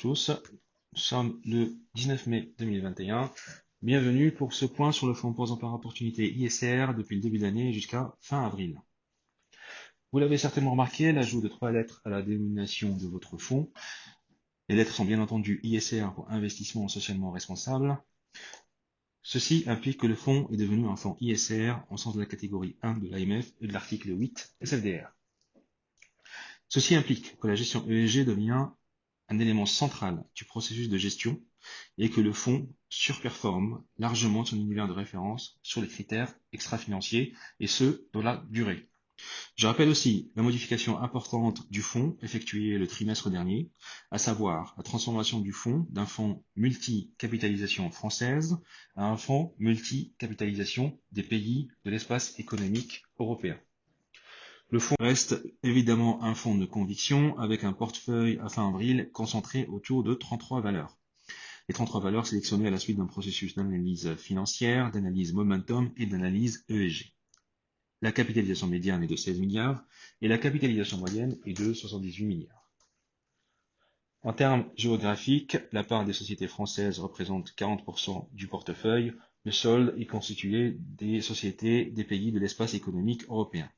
tous. Nous sommes le 19 mai 2021. Bienvenue pour ce point sur le fonds Posant par opportunité ISR depuis le début de l'année jusqu'à fin avril. Vous l'avez certainement remarqué, l'ajout de 3 lettres à la dénomination de votre fonds. Les lettres sont bien entendu ISR pour investissement socialement responsable. Ceci implique que le fonds est devenu un fonds ISR au sens de la catégorie 1 de l'AMF et de l'article 8 SFDR. Ceci implique que la gestion ESG devient un élément central du processus de gestion et que le fonds surperforme largement son univers de référence sur les critères extra-financiers et ce, dans la durée. Je rappelle aussi la modification importante du fonds effectuée le trimestre dernier, à savoir la transformation du fonds d'un fonds multi-capitalisation française à un fonds multi-capitalisation des pays de l'espace économique européen. Le fonds reste évidemment un fonds de conviction avec un portefeuille à fin avril concentré autour de 33 valeurs. Les 33 valeurs sélectionnées à la suite d'un processus d'analyse financière, d'analyse momentum et d'analyse ESG. La capitalisation médiane est de 16 milliards et la capitalisation moyenne est de 78 milliards. En termes géographiques, la part des sociétés françaises représente 40% du portefeuille. Le solde est constitué des sociétés des pays de l'espace économique européen.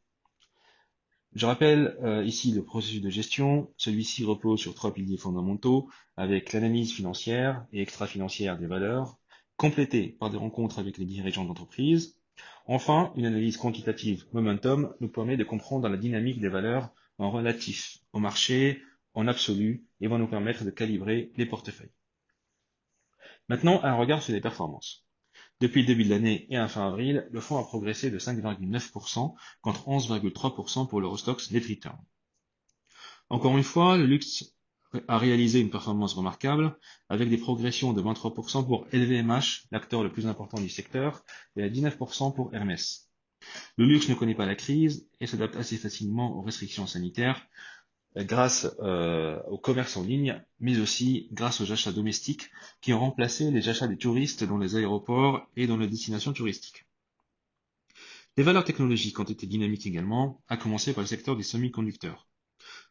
Je rappelle ici le processus de gestion. Celui-ci repose sur 3 piliers fondamentaux, avec l'analyse financière et extra-financière des valeurs, complétée par des rencontres avec les dirigeants d'entreprise. Enfin, une analyse quantitative momentum nous permet de comprendre la dynamique des valeurs en relatif au marché, en absolu, et va nous permettre de calibrer les portefeuilles. Maintenant, un regard sur les performances. Depuis le début de l'année et à fin avril, le fonds a progressé de 5,9% contre 11,3% pour l'Eurostoxx Net Return. Encore une fois, le luxe a réalisé une performance remarquable, avec des progressions de 23% pour LVMH, l'acteur le plus important du secteur, et à 19% pour Hermès. Le luxe ne connaît pas la crise et s'adapte assez facilement aux restrictions sanitaires grâce au commerce en ligne, mais aussi grâce aux achats domestiques qui ont remplacé les achats des touristes dans les aéroports et dans les destinations touristiques. Les valeurs technologiques ont été dynamiques également, à commencer par le secteur des semi-conducteurs.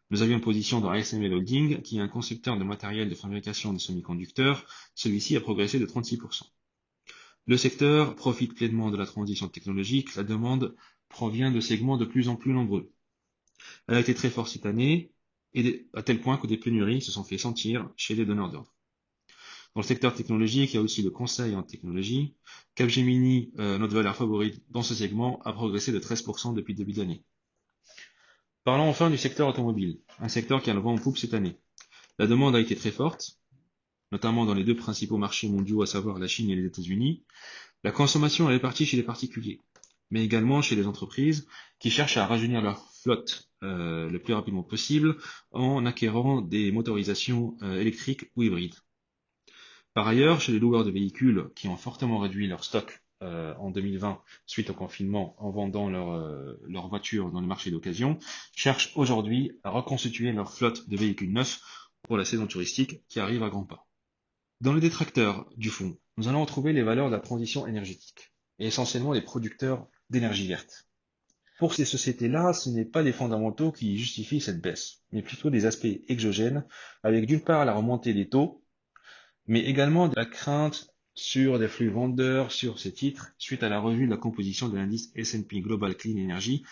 Nous avions position dans ASML Holding, qui est un constructeur de matériel de fabrication de semi-conducteurs. Celui-ci a progressé de 36%. Le secteur profite pleinement de la transition technologique. La demande provient de segments de plus en plus nombreux. Elle a été très forte cette année, et à tel point que des pénuries se sont fait sentir chez les donneurs d'ordre. Dans le secteur technologique, il y a aussi le conseil en technologie. Capgemini, notre valeur favorite dans ce segment, a progressé de 13% depuis le début de l'année. Parlons enfin du secteur automobile, un secteur qui a le vent en poupe cette année. La demande a été très forte, notamment dans les deux principaux marchés mondiaux, à savoir la Chine et les États-Unis. La consommation est répartie chez les particuliers, mais également chez les entreprises qui cherchent à rajeunir leur flotte le plus rapidement possible en acquérant des motorisations électriques ou hybrides. Par ailleurs, chez les loueurs de véhicules qui ont fortement réduit leur stock en 2020 suite au confinement en vendant leurs voitures dans le marché d'occasion, cherchent aujourd'hui à reconstituer leur flotte de véhicules neufs pour la saison touristique qui arrive à grands pas. Dans les détracteurs du fonds, nous allons retrouver les valeurs de la transition énergétique, et essentiellement les producteurs d'énergie verte. Pour ces sociétés-là, ce n'est pas les fondamentaux qui justifient cette baisse, mais plutôt des aspects exogènes, avec d'une part la remontée des taux, mais également de la crainte sur des flux vendeurs sur ces titres, suite à la revue de la composition de l'indice S&P Global Clean Energy,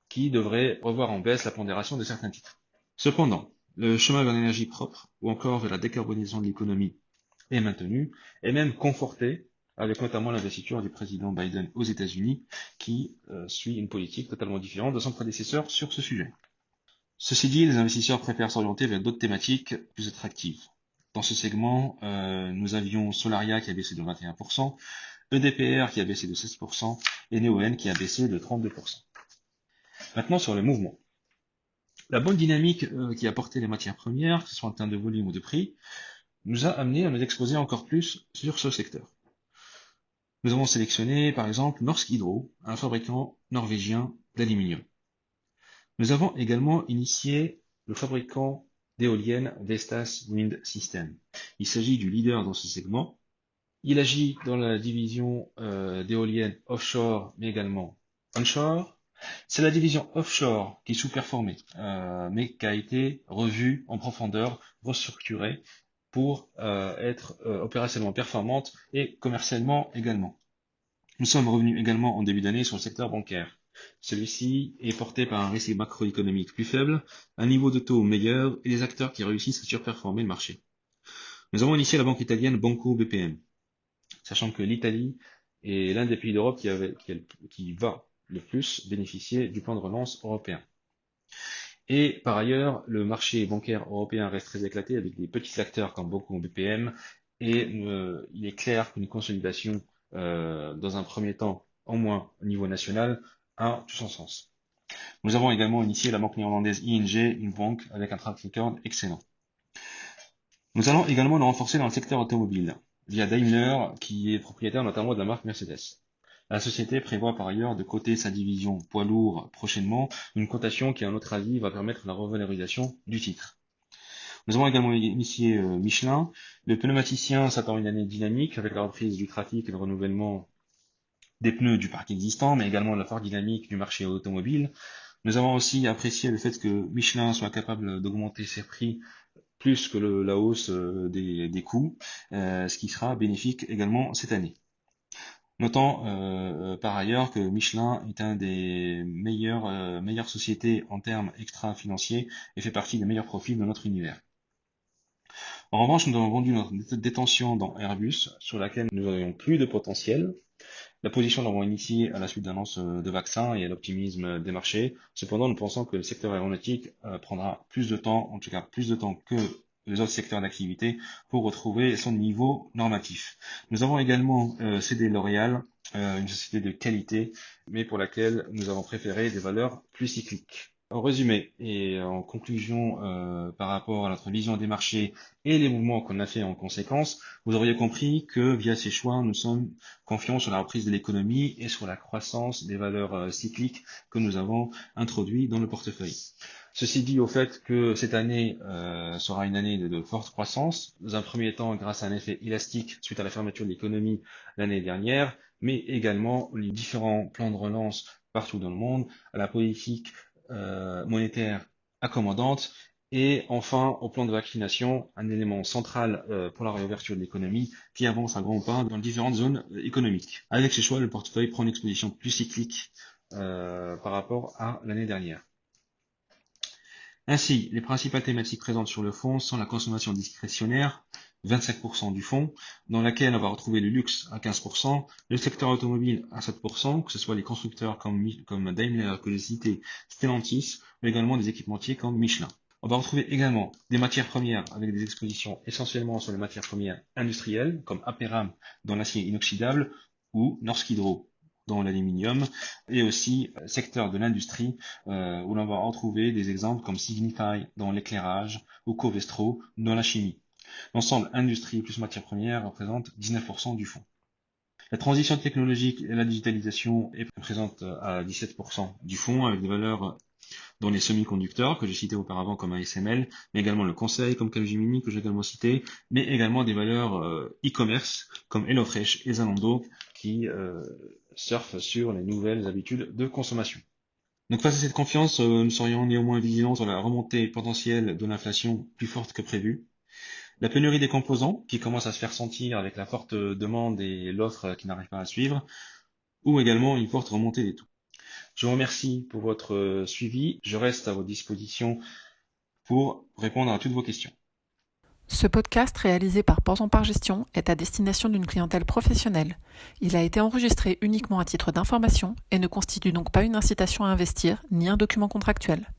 qui devrait revoir en baisse la pondération de certains titres. Cependant, le chemin vers l'énergie propre, ou encore vers la décarbonisation de l'économie, est maintenu, et même conforté, avec notamment l'investiture du président Biden aux États-Unis, qui suit une politique totalement différente de son prédécesseur sur ce sujet. Ceci dit, les investisseurs préfèrent s'orienter vers d'autres thématiques plus attractives. Dans ce segment, nous avions Solaria qui a baissé de 21%, EDPR qui a baissé de 16% et Neoen qui a baissé de 32%. Maintenant sur le mouvement. La bonne dynamique qui a porté les matières premières, que ce soit en termes de volume ou de prix, nous a amené à nous exposer encore plus sur ce secteur. Nous avons sélectionné par exemple Norsk Hydro, un fabricant norvégien d'aluminium. Nous avons également initié le fabricant d'éoliennes Vestas Wind System. Il s'agit du leader dans ce segment. Il agit dans la division d'éoliennes offshore, mais également onshore. C'est la division offshore qui sous-performait, mais qui a été revue en profondeur, restructurée, pour être opérationnellement performante et commercialement également. Nous sommes revenus également en début d'année sur le secteur bancaire. Celui-ci est porté par un risque macroéconomique plus faible, un niveau de taux meilleur et des acteurs qui réussissent à surperformer le marché. Nous avons initié la banque italienne Banco BPM, sachant que l'Italie est l'un des pays d'Europe qui va le plus bénéficier du plan de relance européen. Et par ailleurs, le marché bancaire européen reste très éclaté avec des petits acteurs comme Banco BPM et il est clair qu'une consolidation dans un premier temps, au moins au niveau national, a tout son sens. Nous avons également initié la banque néerlandaise ING, une banque avec un track record excellent. Nous allons également nous renforcer dans le secteur automobile, via Daimler, qui est propriétaire notamment de la marque Mercedes. La société prévoit par ailleurs de coter sa division poids lourd prochainement, une cotation qui, à notre avis, va permettre la revalorisation du titre. Nous avons également initié Michelin. Le pneumaticien s'attend à une année dynamique avec la reprise du trafic et le renouvellement des pneus du parc existant, mais également la forte dynamique du marché automobile. Nous avons aussi apprécié le fait que Michelin soit capable d'augmenter ses prix plus que la hausse des coûts, ce qui sera bénéfique également cette année. Notons par ailleurs que Michelin est un des meilleures sociétés en termes extra-financiers et fait partie des meilleurs profils de notre univers. En revanche, nous avons vendu notre détention dans Airbus, sur laquelle nous n'avions plus de potentiel. La position l'avons initiée à la suite d'annonces de vaccins et à l'optimisme des marchés. Cependant, nous pensons que le secteur aéronautique prendra plus de temps, en tout cas plus de temps que les autres secteurs d'activité, pour retrouver son niveau normatif. Nous avons également cédé L'Oréal, une société de qualité, mais pour laquelle nous avons préféré des valeurs plus cycliques. En résumé et en conclusion par rapport à notre vision des marchés et les mouvements qu'on a fait en conséquence, vous auriez compris que via ces choix, nous sommes confiants sur la reprise de l'économie et sur la croissance des valeurs cycliques que nous avons introduites dans le portefeuille. Ceci dit au fait que cette année sera une année de forte croissance, dans un premier temps grâce à un effet élastique suite à la fermeture de l'économie l'année dernière, mais également les différents plans de relance partout dans le monde, à la politique monétaire accommodante et enfin au plan de vaccination, un élément central pour la réouverture de l'économie qui avance à grands pas dans différentes zones économiques. Avec ces choix, le portefeuille prend une exposition plus cyclique par rapport à l'année dernière. Ainsi, les principales thématiques présentes sur le fonds sont la consommation discrétionnaire, 25% du fonds, dans laquelle on va retrouver le luxe à 15%, le secteur automobile à 7%, que ce soit les constructeurs comme Daimler, que j'ai cité, Stellantis, mais également des équipementiers comme Michelin. On va retrouver également des matières premières avec des expositions essentiellement sur les matières premières industrielles, comme Aperam dans l'acier inoxydable ou Norsk Hydro dans l'aluminium, et aussi secteur de l'industrie où l'on va retrouver des exemples comme Signify dans l'éclairage ou Covestro dans la chimie. L'ensemble industrie plus matières premières représente 19% du fonds. La transition technologique et la digitalisation est présente à 17% du fonds avec des valeurs dans les semi-conducteurs que j'ai cités auparavant comme ASML, mais également le conseil comme Capgemini que j'ai également cité, mais également des valeurs e-commerce comme HelloFresh et Zalando qui surfent sur les nouvelles habitudes de consommation. Donc face à cette confiance, nous serions néanmoins vigilants sur la remontée potentielle de l'inflation plus forte que prévu. La pénurie des composants qui commence à se faire sentir avec la forte demande et l'offre qui n'arrive pas à suivre, ou également une forte remontée des taux. Je vous remercie pour votre suivi. Je reste à votre disposition pour répondre à toutes vos questions. Ce podcast réalisé par Port en Part Gestion est à destination d'une clientèle professionnelle. Il a été enregistré uniquement à titre d'information et ne constitue donc pas une incitation à investir ni un document contractuel.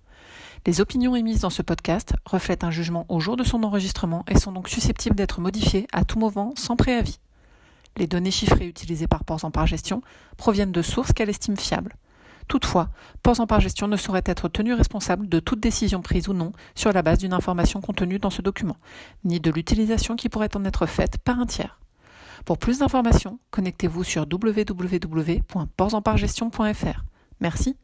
Les opinions émises dans ce podcast reflètent un jugement au jour de son enregistrement et sont donc susceptibles d'être modifiées à tout moment sans préavis. Les données chiffrées utilisées par Port en Part Gestion proviennent de sources qu'elle estime fiables. Toutefois, Port en Part Gestion ne saurait être tenu responsable de toute décision prise ou non sur la base d'une information contenue dans ce document, ni de l'utilisation qui pourrait en être faite par un tiers. Pour plus d'informations, connectez-vous sur www.portsenpartgestion.fr. Merci